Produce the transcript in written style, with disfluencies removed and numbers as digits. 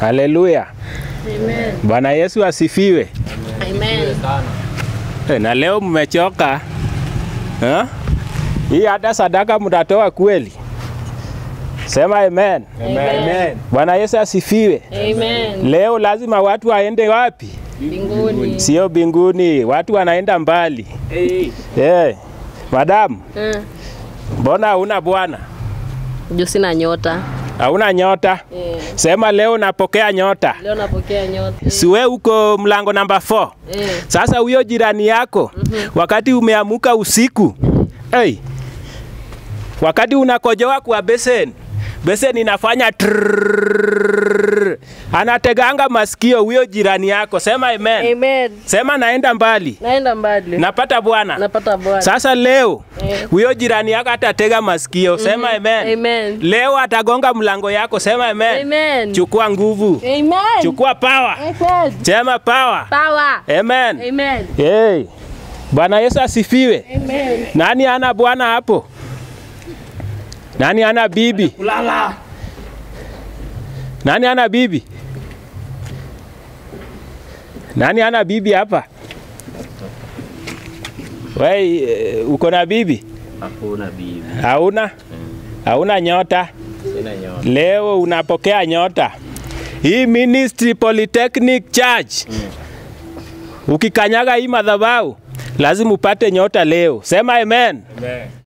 Haleluya. Amen. Bwana Yesu asifiwe. Amen. Na leo mmechoka. Hii hata sadaka mtatoa kweli? Sema amen. Amen. Bwana Yesu asifiwe. Amen. Leo lazima watu waende wapi? Mbinguni. Sio mbinguni, watu wanaenda mbali. Madam, mbona huna bwana? Juu sina nyota. Hauna nyota? Sema leo napokea nyota. Leo napokea nyota. Siwe uko mlango namba 4. Sasa huyo jirani yako, wakati umeamuka usiku, wakati unakojoa kwa beseni inafanya trrrr. Anateganga masikio huyo jirani yako. Sema amen. Amen. Sema naenda mbali. Naenda mbali. Napata bwana. Napata bwana. Sasa leo huyo jirani yako atatega masikio. Sema amen. Amen. Leo atagonga mlango yako. Sema amen. Amen. Chukua nguvu. Amen. Chukua power. Amen. Sema power. Power. Amen. Amen. Bwana Yesu asifiwe. Amen. Nani ana bwana hapo? Nani ana bibi? Kulala. Nani ana bibi? Nani ana bibi hapa? Wewe uko na bibi? Hakuna bibi. Hauna? Hauna nyota? Sina nyota. Leo unapokea nyota. Hii Ministry Polytechnic Church. Ukikanyaga hii madhabahu lazima upate nyota leo. Sema amen. Amen.